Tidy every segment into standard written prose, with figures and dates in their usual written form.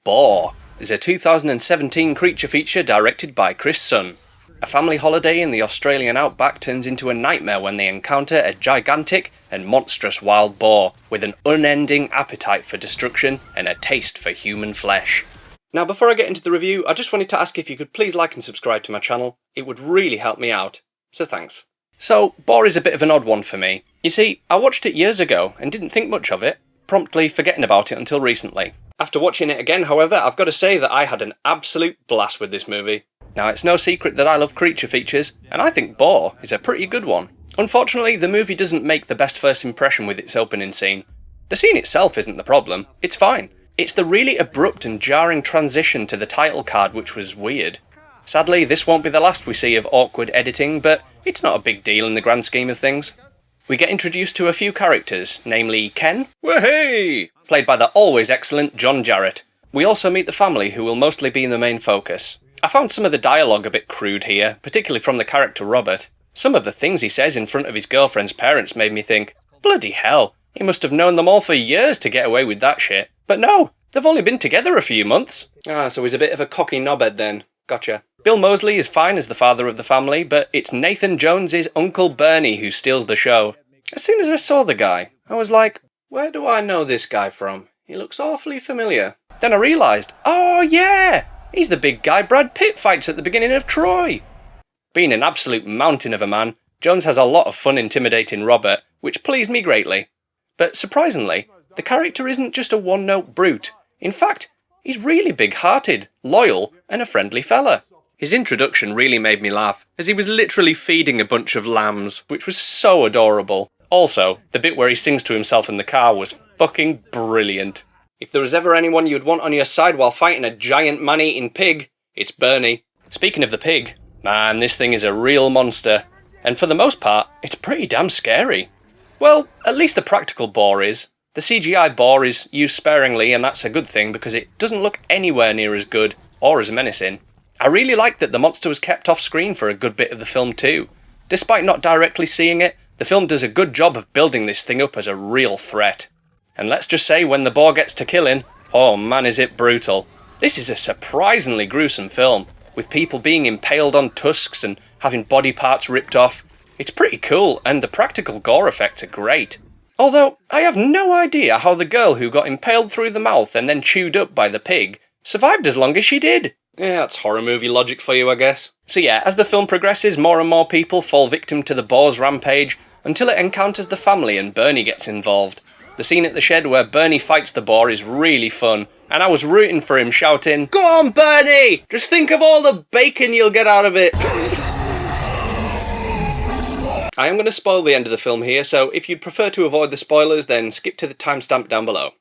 Boar is a 2017 creature feature directed by gruesome. A family holiday in the Australian outback turns into a nightmare when they encounter a gigantic and monstrous wild boar with an unending appetite for destruction and a taste for human flesh. Now, before I get into the review, I just wanted to ask if you could please like and subscribe to my channel. It would really help me out, so thanks. So, Boar is a bit of an odd one for me. You see, I watched it years ago and didn't think much of it, promptly forgetting about it until recently. After watching it again, however, I've got to say that I had an absolute blast with this movie. Now, it's no secret that I love creature features, and I think Boar is a pretty good one. Unfortunately, the movie doesn't make the best first impression with its opening scene. The scene itself isn't the problem, it's fine. It's the really abrupt and jarring transition to the title card which was weird. Sadly, this won't be the last we see of awkward editing, but it's not a big deal in the grand scheme of things. We get introduced to a few characters, namely Ken, wahey, played by the always excellent John Jarratt. We also meet the family, who will mostly be the main focus. I found some of the dialogue a bit crude here, particularly from the character Robert. Some of the things he says in front of his girlfriend's parents made me think, bloody hell, he must have known them all for years to get away with that shit. But no, they've only been together a few months. So he's a bit of a cocky knobhead then. Gotcha. Bill Moseley is fine as the father of the family, but it's Nathan Jones's Uncle Bernie who steals the show. As soon as I saw the guy, I was like, where do I know this guy from? He looks awfully familiar. Then I realised, oh yeah, he's the big guy Brad Pitt fights at the beginning of Troy. Being an absolute mountain of a man, Jones has a lot of fun intimidating Robert, which pleased me greatly. But surprisingly, the character isn't just a one-note brute. In fact, he's really big-hearted, loyal, and a friendly fella. His introduction really made me laugh, as he was literally feeding a bunch of lambs, which was so adorable. Also, the bit where he sings to himself in the car was fucking brilliant. If there was ever anyone you'd want on your side while fighting a giant man-eating pig, it's Bernie. Speaking of the pig, man, this thing is a real monster. And for the most part, it's pretty damn scary. Well, at least the practical boar is. The CGI boar is used sparingly, and that's a good thing because it doesn't look anywhere near as good or as menacing. I really like that the monster was kept off screen for a good bit of the film too. Despite not directly seeing it, the film does a good job of building this thing up as a real threat. And let's just say when the boar gets to killing, oh man is it brutal. This is a surprisingly gruesome film, with people being impaled on tusks and having body parts ripped off. It's pretty cool, and the practical gore effects are great. Although, I have no idea how the girl who got impaled through the mouth and then chewed up by the pig survived as long as she did. Yeah, that's horror movie logic for you, I guess. So yeah, as the film progresses, more and more people fall victim to the boar's rampage until it encounters the family and Bernie gets involved. The scene at the shed where Bernie fights the boar is really fun, and I was rooting for him, shouting, "Go on, Bernie! Just think of all the bacon you'll get out of it!" I am going to spoil the end of the film here, so if you'd prefer to avoid the spoilers, then skip to the timestamp down below.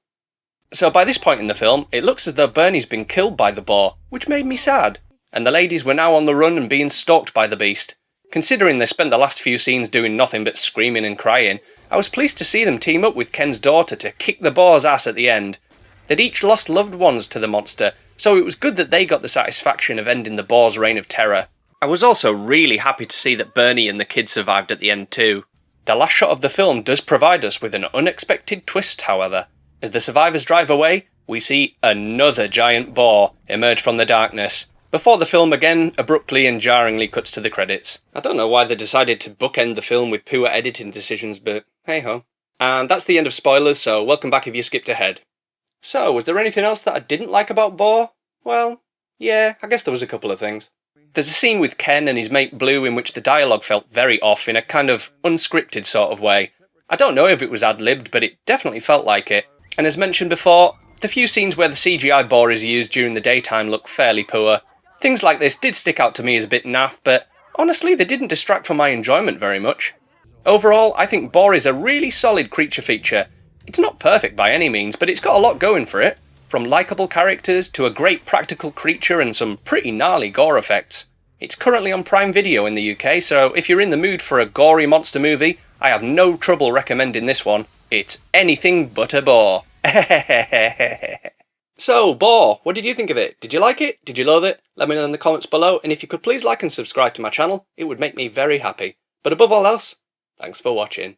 So by this point in the film, it looks as though Bernie's been killed by the boar, which made me sad, and the ladies were now on the run and being stalked by the beast. Considering they spent the last few scenes doing nothing but screaming and crying, I was pleased to see them team up with Ken's daughter to kick the boar's ass at the end. They'd each lost loved ones to the monster, so it was good that they got the satisfaction of ending the boar's reign of terror. I was also really happy to see that Bernie and the kid survived at the end too. The last shot of the film does provide us with an unexpected twist, however. As the survivors drive away, we see another giant boar emerge from the darkness, before the film again abruptly and jarringly cuts to the credits. I don't know why they decided to bookend the film with poor editing decisions, but hey-ho. And that's the end of spoilers, so welcome back if you skipped ahead. So, was there anything else that I didn't like about Boar? Well, yeah, I guess there was a couple of things. There's a scene with Ken and his mate Blue in which the dialogue felt very off in a kind of unscripted sort of way. I don't know if it was ad-libbed, but it definitely felt like it. And as mentioned before, the few scenes where the CGI boar is used during the daytime look fairly poor. Things like this did stick out to me as a bit naff, but honestly they didn't distract from my enjoyment very much. Overall, I think Boar is a really solid creature feature. It's not perfect by any means, but it's got a lot going for it. From likeable characters to a great practical creature and some pretty gnarly gore effects. It's currently on Prime Video in the UK, so if you're in the mood for a gory monster movie, I have no trouble recommending this one. It's anything but a bore. So, Boar, what did you think of it? Did you like it? Did you love it? Let me know in the comments below, and if you could please like and subscribe to my channel, it would make me very happy. But above all else, thanks for watching.